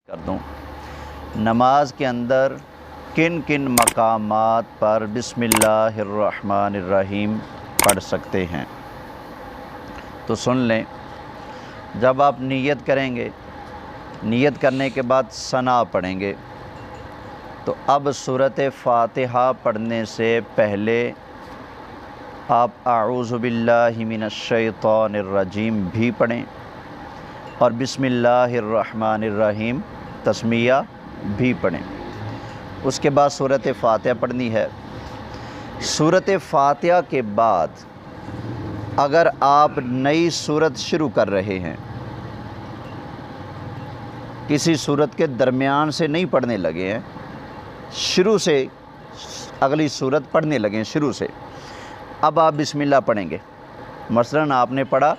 کر دوں نماز کے اندر کن کن مقامات پر بسم اللہ الرحمن الرحیم پڑھ سکتے ہیں۔ تو سن لیں، جب آپ نیت کریں گے، نیت کرنے کے بعد ثنا پڑھیں گے، تو اب سورۃ فاتحہ پڑھنے سے پہلے آپ اعوذ باللہ من الشیطان الرجیم بھی پڑھیں اور بسم اللہ الرحمن الرحیم تسمیہ بھی پڑھیں۔ اس کے بعد سورۃ فاتحہ پڑھنی ہے۔ سورۃ فاتحہ کے بعد اگر آپ نئی سورت شروع کر رہے ہیں، کسی سورت کے درمیان سے نہیں پڑھنے لگے ہیں، شروع سے اگلی سورت پڑھنے لگے ہیں شروع سے، اب آپ بسم اللہ پڑھیں گے۔ مثلاً آپ نے پڑھا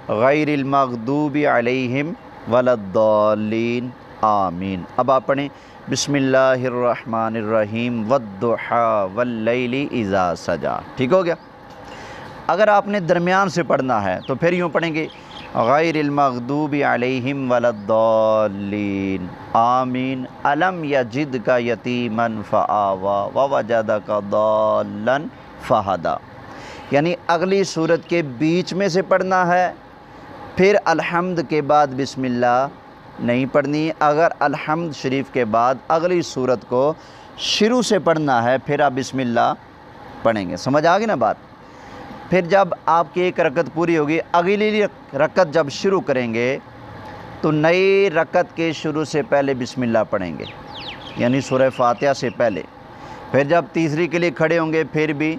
غیر المغضوب علیہم ولا الضالین آمین، اب آپ پڑھیں بسم اللہ الرحمن الرحیم والضحیٰ واللیل اذا سجی، ٹھیک ہو گیا۔ اگر آپ نے درمیان سے پڑھنا ہے تو پھر یوں پڑھیں گے غیر المغضوب علیہم ولا الضالین آمین الم یجدک یتیما فآوی ووجدک ضالا فہدی، یعنی اگلی سورت کے بیچ میں سے پڑھنا ہے، پھر الحمد کے بعد بسم اللہ نہیں پڑھنی۔ اگر الحمد شریف کے بعد اگلی سورت کو شروع سے پڑھنا ہے، پھر آپ بسم اللہ پڑھیں گے۔ سمجھ آ گئی نا بات؟ پھر جب آپ کی ایک رکعت پوری ہوگی، اگلی رکعت جب شروع کریں گے تو نئی رکعت کے شروع سے پہلے بسم اللہ پڑھیں گے، یعنی سورہ فاتحہ سے پہلے۔ پھر جب تیسری کے لیے کھڑے ہوں گے، پھر بھی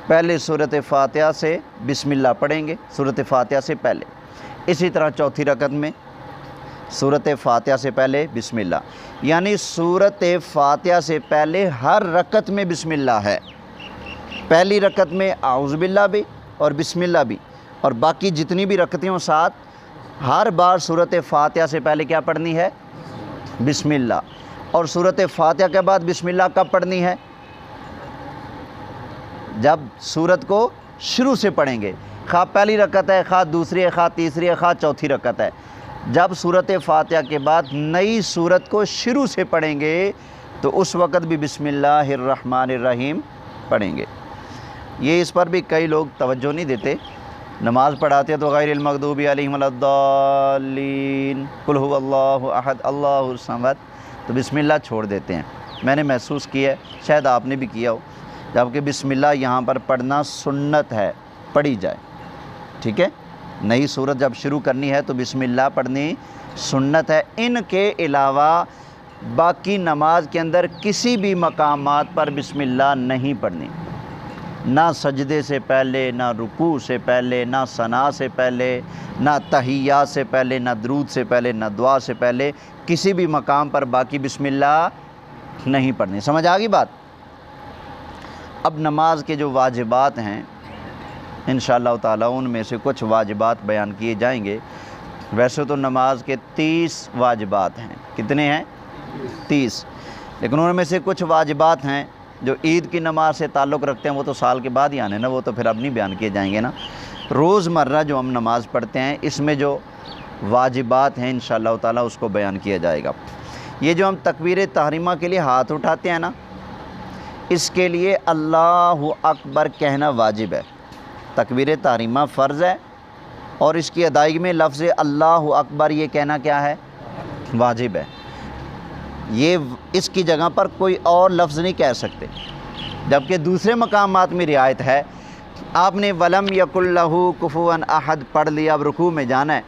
پہلے سورۃ فاتحہ سے بسم اللہ پڑھیں گے، سورۃ فاتحہ سے پہلے۔ اسی طرح چوتھی رکعت میں سورۃ فاتحہ سے پہلے بسم اللہ، یعنی سورۃ فاتحہ سے پہلے ہر رکعت میں بسم اللہ ہے۔ پہلی رکعت میں اعوذ باللہ بھی اور بسم اللہ بھی، اور باقی جتنی بھی رکعتیں ہوں ساتھ، ہر بار سورۃ فاتحہ سے پہلے کیا پڑھنی ہے؟ بسم اللہ۔ اور سورۃ فاتحہ کے بعد بسم اللہ کب پڑھنی ہے؟ جب سورت کو شروع سے پڑھیں گے، خواہ پہلی رکعت ہے، خواہ دوسری ہے، خواہ تیسری ہے، خواہ چوتھی رکعت ہے۔ جب سورۃ فاتحہ کے بعد نئی سورت کو شروع سے پڑھیں گے تو اس وقت بھی بسم اللہ الرحمن الرحیم پڑھیں گے۔ یہ اس پر بھی کئی لوگ توجہ نہیں دیتے، نماز پڑھاتے تو غیر المغضوب علیہم ولا الضالین قل ھو اللہ احد اللہ الصمد، تو بسم اللہ چھوڑ دیتے ہیں۔ میں نے محسوس کیا ہے، شاید آپ نے بھی کیا ہو، جبکہ بسم اللہ یہاں پر پڑھنا سنت ہے، پڑھی جائے، ٹھیک ہے۔ نئی سورت جب شروع کرنی ہے تو بسم اللہ پڑھنی سنت ہے۔ ان کے علاوہ باقی نماز کے اندر کسی بھی مقامات پر بسم اللہ نہیں پڑھنی، نہ سجدے سے پہلے، نہ رکوع سے پہلے، نہ ثنا سے پہلے، نہ تحیات سے پہلے، نہ درود سے پہلے، نہ دعا سے پہلے، کسی بھی مقام پر باقی بسم اللہ نہیں پڑھنی۔ سمجھ آ گئی بات؟ اب نماز کے جو واجبات ہیں انشاءاللہ تعالیٰ ان میں سے کچھ واجبات بیان کیے جائیں گے۔ ویسے تو نماز کے 30 واجبات ہیں، کتنے ہیں؟ 30، لیکن ان میں سے کچھ واجبات ہیں جو عید کی نماز سے تعلق رکھتے ہیں، وہ تو سال کے بعد ہی آنے نا، وہ تو پھر اب نہیں بیان کیے جائیں گے نا۔ روز مرہ جو ہم نماز پڑھتے ہیں اس میں جو واجبات ہیں انشاءاللہ تعالیٰ اس کو بیان کیا جائے گا۔ یہ جو ہم تکبیر تحریمہ کے لیے ہاتھ اٹھاتے ہیں نا، اس کے لیے اللہ اکبر کہنا واجب ہے۔ تکبیر تحریمہ فرض ہے اور اس کی ادائیگی میں لفظ اللہ اکبر یہ کہنا کیا ہے؟ واجب ہے۔ یہ اس کی جگہ پر کوئی اور لفظ نہیں کہہ سکتے، جبکہ دوسرے مقامات میں رعایت ہے۔ آپ نے ولم یکن لہ کفوا احد پڑھ لیا، اب رکوع میں جانا ہے،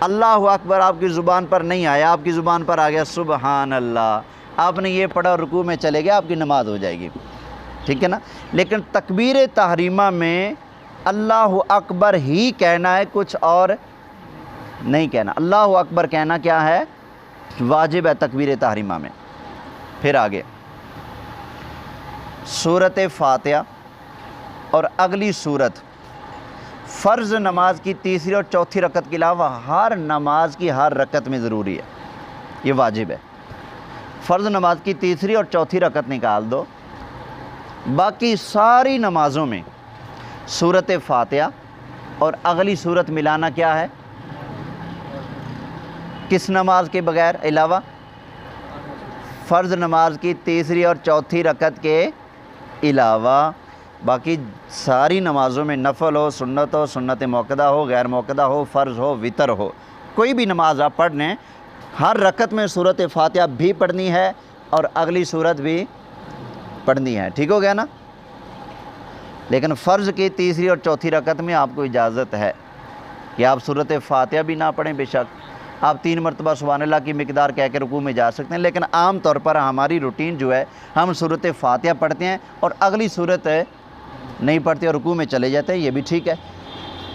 اللہ اکبر آپ کی زبان پر نہیں آیا، آپ کی زبان پر آ گیا سبحان اللہ، آپ نے یہ پڑھا رکوع میں چلے گئے، آپ کی نماز ہو جائے گی، ٹھیک ہے نا۔ لیکن تکبیر تحریمہ میں اللہ اکبر ہی کہنا ہے، کچھ اور نہیں کہنا۔ اللہ اکبر کہنا کیا ہے؟ واجب ہے تکبیر تحریمہ میں۔ پھر آگے سورۃ فاتحہ اور اگلی سورت فرض نماز کی تیسری اور چوتھی رکعت کے علاوہ ہر نماز کی ہر رکعت میں ضروری ہے، یہ واجب ہے۔ فرض نماز کی تیسری اور چوتھی رکعت نکال دو، باقی ساری نمازوں میں سورۃ فاتحہ اور اگلی سورت ملانا کیا ہے؟ کس نماز کے بغیر علاوہ؟ فرض نماز کی تیسری اور چوتھی رکعت کے علاوہ باقی ساری نمازوں میں نفل ہو، سنت موقدہ ہو، غیر موقدہ ہو، فرض ہو، وتر ہو، کوئی بھی نماز آپ پڑھ لیں، ہر رکعت میں سورۃ فاتحہ بھی پڑھنی ہے اور اگلی سورت بھی پڑھنی ہے، ٹھیک ہو گیا نا؟ لیکن فرض کی تیسری اور چوتھی رکعت میں آپ کو اجازت ہے کہ آپ سورۃ فاتحہ بھی نہ پڑھیں، بے شک آپ 3 مرتبہ سبحان اللہ کی مقدار کہہ کے رکوع میں جا سکتے ہیں، لیکن عام طور پر ہماری روٹین جو ہے ہم سورۃ فاتحہ پڑھتے ہیں اور اگلی سورت نہیں پڑھتے اور رکوع میں چلے جاتے ہیں، یہ بھی ٹھیک ہے،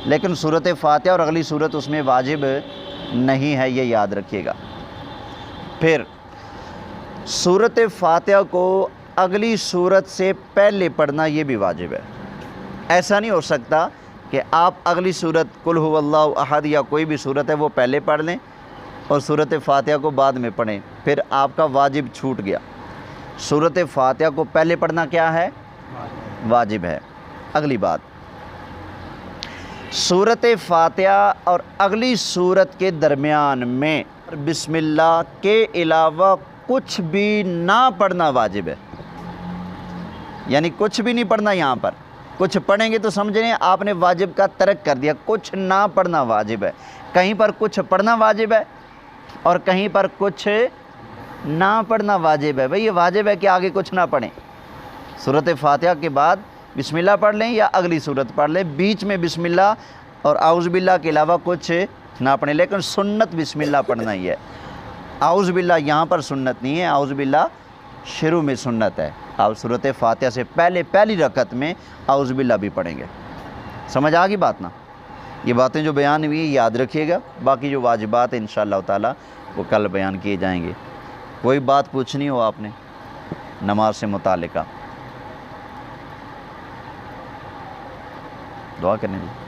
لیکن سورۃ فاتحہ اور اگلی سورت اس میں واجب نہیں ہے، یہ یاد رکھیے گا۔ پھر سورۃ فاتحہ کو اگلی سورت سے پہلے پڑھنا یہ بھی واجب ہے۔ ایسا نہیں ہو سکتا کہ آپ اگلی سورت قل هو اللہ احد یا کوئی بھی سورت ہے وہ پہلے پڑھ لیں اور سورۃ فاتحہ کو بعد میں پڑھیں، پھر آپ کا واجب چھوٹ گیا۔ سورۃ فاتحہ کو پہلے پڑھنا کیا ہے؟ واجب ہے۔ اگلی بات، سورۃ فاتحہ اور اگلی سورت کے درمیان میں بسم اللہ کے علاوہ کچھ بھی نہ پڑھنا واجب ہے، یعنی کچھ بھی نہیں پڑھنا۔ یہاں پر کچھ پڑھیں گے تو سمجھیں آپ نے واجب کا ترک کر دیا، کچھ نہ پڑھنا واجب ہے۔ کہیں پر کچھ پڑھنا واجب ہے اور کہیں پر کچھ نہ پڑھنا واجب ہے۔ بھئی یہ واجب ہے کہ آگے کچھ نہ پڑھیں، سورۃ فاتحہ کے بعد بسم اللہ پڑھ لیں یا اگلی سورت پڑھ لیں، بیچ میں بسم اللہ اور اعوذ باللہ کے علاوہ کچھ نہ پڑھیں، لیکن سنت بسم اللہ پڑھنا ہی ہے۔ اعوذ باللہ یہاں پر سنت نہیں ہے، اعوذ باللہ شروع میں سنت ہے۔ آپ سورۃ فاتحہ سے پہلی رکعت میں اعوذ باللہ بھی پڑھیں گے۔ سمجھ آ گئی بات نا؟ یہ باتیں جو بیان ہوئی یاد رکھیے گا، باقی جو واجبات ہیں انشاءاللہ تعالی وہ کل بیان کیے جائیں گے۔ کوئی بات پوچھنی ہو آپ نے نماز سے متعلقہ؟ دعا کرنے دی۔